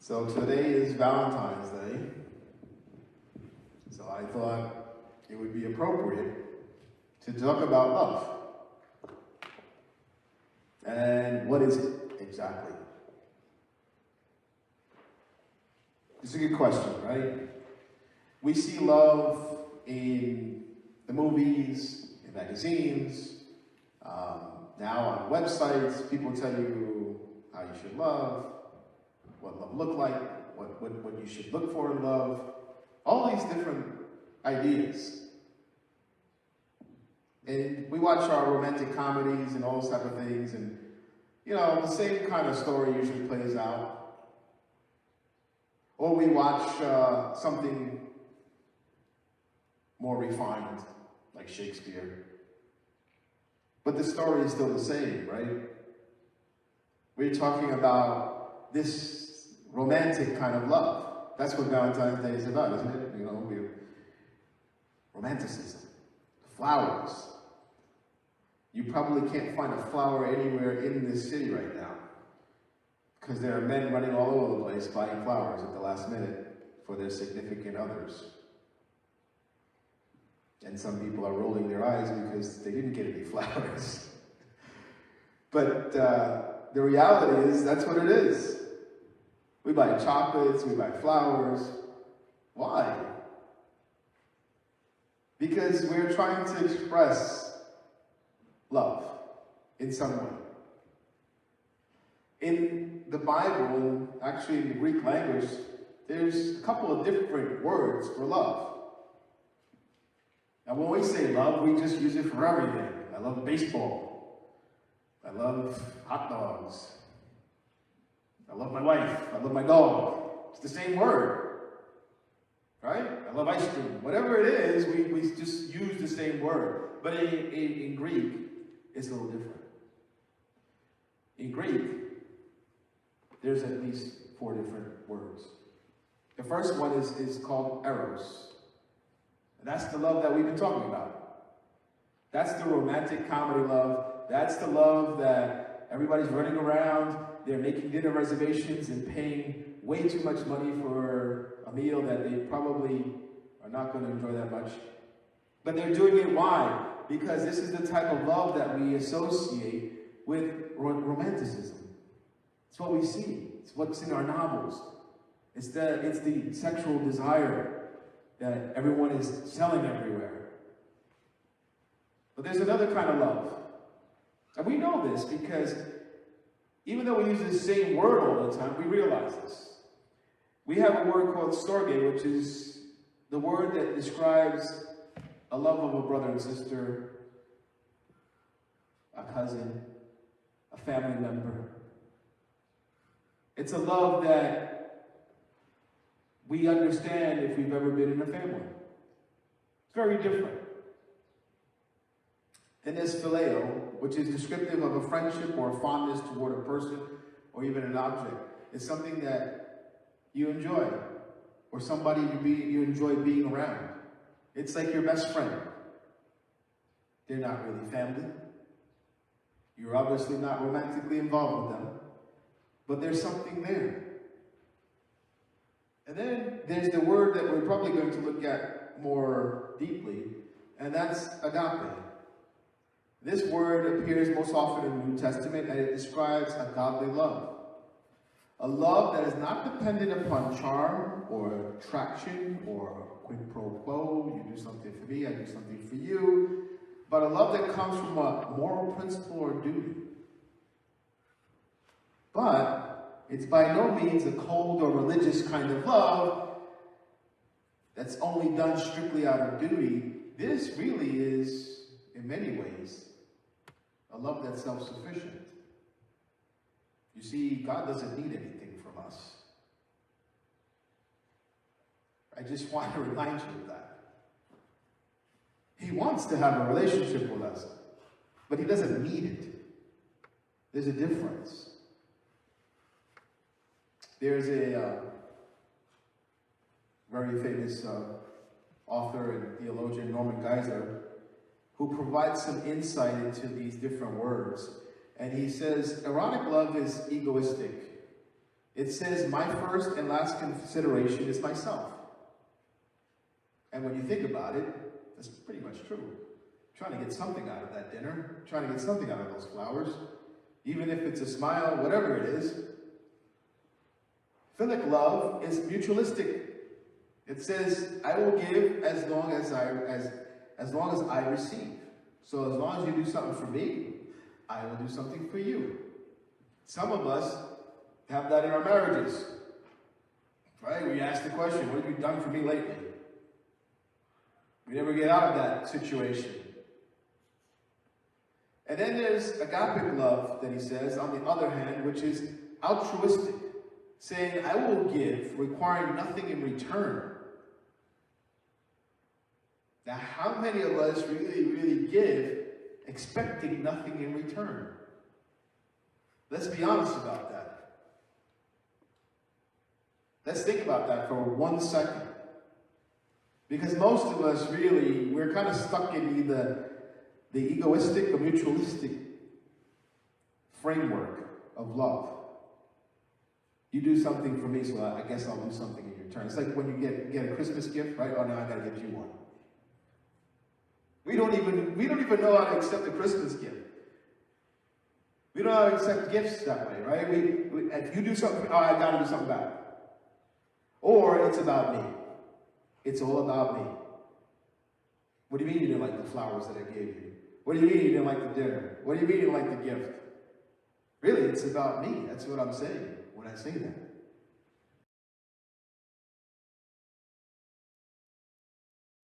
So today is Valentine's Day. So I thought it would be appropriate to talk about love. And what is it exactly? It's a good question, right? We see love in the movies, in magazines, now on websites. People tell you how you should love, what love look like, what you should look for in love, all these different ideas. And we watch our romantic comedies and all those type of things, and the same kind of story usually plays out. Or we watch something more refined, like Shakespeare. But the story is still the same, right? We're talking about this romantic kind of love. That's what Valentine's Day is about, isn't it? Romanticism, flowers. You probably can't find a flower anywhere in this city right now, because there are men running all over the place buying flowers at the last minute for their significant others. And some people are rolling their eyes because they didn't get any flowers. But the reality is, that's what it is. We buy chocolates, we buy flowers. Why? Because we're trying to express love in some way. In the Bible, and actually in the Greek language, there's a couple of different words for love. Now when we say love, we just use it for everything. I love baseball. I love hot dogs. I love my wife. I love my dog. It's the same word, right? I love ice cream. Whatever it is, we just use the same word. But in Greek, it's a little different. In Greek, there's at least 4 different words. The first one is called eros. And that's the love that we've been talking about. That's the romantic comedy love. That's the love that everybody's running around. They're making dinner reservations and paying way too much money for a meal that they probably are not going to enjoy that much. But they're doing it why? Because this is the type of love that we associate with romanticism. It's what we see. It's what's in our novels. It's the sexual desire that everyone is selling everywhere. But there's another kind of love. And we know this because even though we use the same word all the time, we realize this. We have a word called storge, which is the word that describes a love of a brother and sister, a cousin, a family member. It's a love that we understand if we've ever been in a family. It's very different. Then there's phileo, which is descriptive of a friendship or a fondness toward a person or even an object. It's something that you enjoy, or somebody you enjoy being around. It's like your best friend. They're not really family. You're obviously not romantically involved with them, but there's something there. And then there's the word that we're probably going to look at more deeply, and that's agape. This word appears most often in the New Testament, and it describes a godly love. A love that is not dependent upon charm or attraction or quid pro quo. You do something for me, I do something for you. But a love that comes from a moral principle or duty. But it's by no means a cold or religious kind of love that's only done strictly out of duty. This really is, in many ways, a love that's self-sufficient. You see, God doesn't need anything from us. I just want to remind you of that. He wants to have a relationship with us, but he doesn't need it. There's a difference. There's a very famous author and theologian, Norman Geisler, who provides some insight into these different words. And he says, erotic love is egoistic. It says, my first and last consideration is myself. And when you think about it, that's pretty much true. Trying to get something out of that dinner, trying to get something out of those flowers, even if it's a smile, whatever it is. Philic love is mutualistic. It says, I will give as long as I receive. So as long as you do something for me, I will do something for you. Some of us have that in our marriages. Right? We ask the question, what have you done for me lately? We never get out of that situation. And then there's agapic love that he says, on the other hand, which is altruistic, saying, I will give, requiring nothing in return. Now, how many of us really give, expecting nothing in return? Let's be honest about that. Let's think about that for 1 second. Because most of us really, we're kind of stuck in either the egoistic or mutualistic framework of love. You do something for me, so I guess I'll do something in return. It's like when you get a Christmas gift, right? Oh, now I gotta get you one. We don't even know how to accept a Christmas gift. We don't know how to accept gifts that way, right? If you do something, oh, I gotta do something back. Or it's about me. It's all about me. What do you mean you didn't like the flowers that I gave you? What do you mean you didn't like the dinner? What do you mean you didn't like the gift? Really, it's about me. That's what I'm saying when I say that.